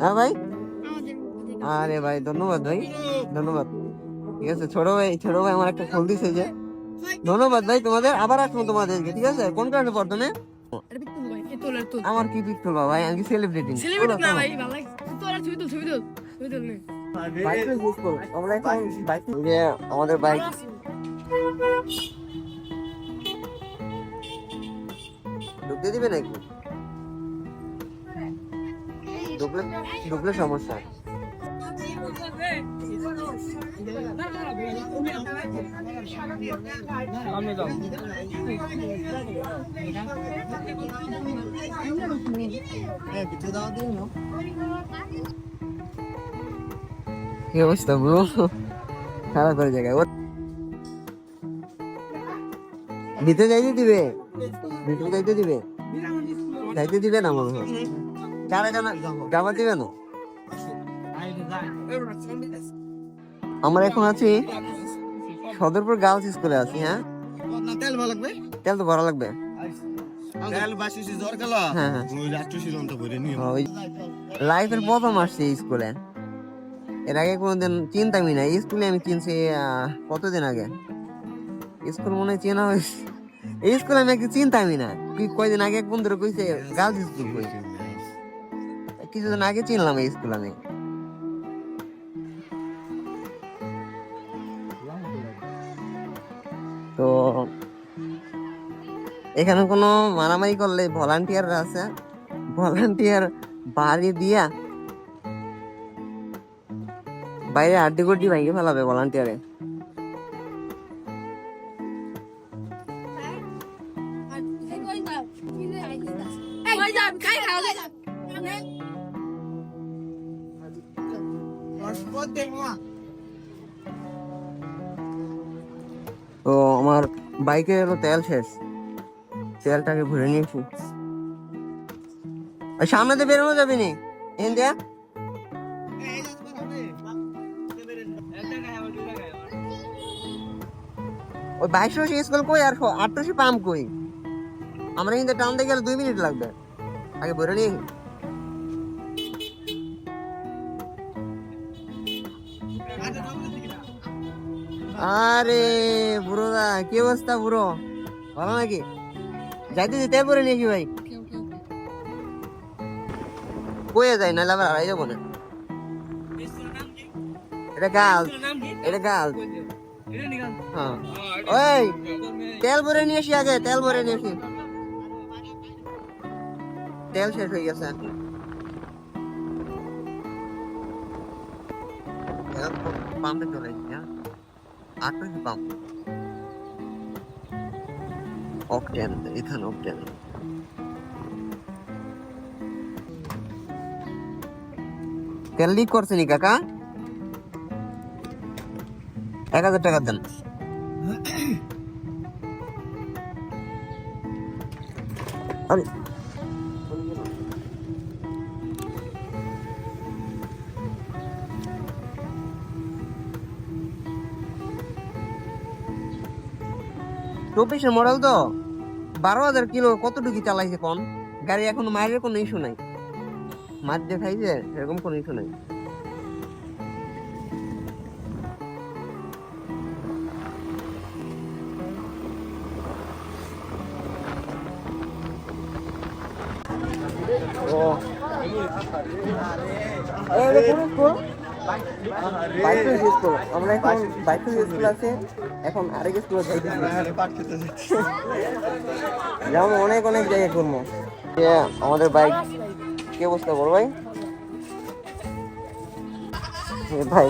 হ্যাঁ ভাই, আরে ভাই ধন্যবাদ ভাই, ধন্যবাদ। ঠিক আছে ছোট ভাই আমার একটা ফুল দিছে যে, ধন্যবাদ ভাই তোমাদের। আবার আসবো তোমাদেরকে, ঠিক আছে? কোন ক্লাসে পড়তো না? আমার কি পিস্তল ভাই, আমি সেলিব্রিটি। আমাদের বাইক ঢুকতে দিবে নাকি? ঢুকলে সমস্যা। কি অবস্থা ব্রো? খারাপ করে জায়গায় ভিতরে যাইতে দিবে? ভিতরে যাইতে দিবে? যাইতে দিবে না মনে হয়। কারা কারা যাওয়া দিবে না? আমরা এখন আছি সদরপুর গার্লস স্কুলে আছি। হ্যাঁ, তেল তো ভরা লাগবে। লাইফের প্রথম আসছি স্কুলে, এর আগে কোনোদিন চিনতামই না। স্কুলে আমি চিনছি কতদিন আগে, স্কুল মনে হয় চেনা হয়েছে। এই স্কুলে আমি একটু চিনতামই না। কয়দিন আগে এক বন্ধুরা কইছে গার্লস স্কুল, কইছে কিছুদিন আগে চিনলাম এই স্কুল আমি। তো এখানে কোনো মারামারি করলে ভলান্টিয়ার আছে, ভলান্টিয়ার বাড়ি দিয়া বাইরে আড্ডি গুড্ডি ভাঙিয়ে ফেলাবে ভলান্টিয়ারে। তো আমার বাইকে হলো তেল শেষ, তেলটাকে ভরে নিয়েছি। সামনে দিয়ে বেরোনো যাবে নি ইন্ডিয়া। ওই 2200 স্কুল কই আর 800 পাম্প কই? আমরা কিন্তু টাউন থেকে গেলে 2 মিনিট লাগবে, আগে ভরে নিয়ে। আরে বুড়োদা, কি অবস্থা বুড়ো? ভালো নাকি? যাইতে তেল ভরে নিয়েছি ভাই। কয়ে যাই না আবার হারাই যাবো না। এটা গার্লস, এটা গার্লস। হ্যাঁ, ওই তেল ভরে নিয়ে আসি, আগে তেল ভরে নিয়ে আসি। তেল শেষ হয়ে গেছে। পাম্পে চলে এসেছি। হ্যাঁ, 800 পাম্প। Octane, Ethan octane. তেল লিক করছে নি কাকা? 1000 টাকা দেন। আরে চব্বিশের মডেল তো, 12,000 কিলো কতটুকু চালাইছে কোন গাড়ি? এখন মায়ের কোনো ইস্যু নাই, মার দেখাইছে সেরকম কোনো ইস্যু নাই। আমরা এখন বাইক স্কুল আছে, এখন আরেক স্কুলে যেমন অনেক অনেক জায়গায় করবো। আমাদের বাইক কি অবস্থা বল ভাই? ভাই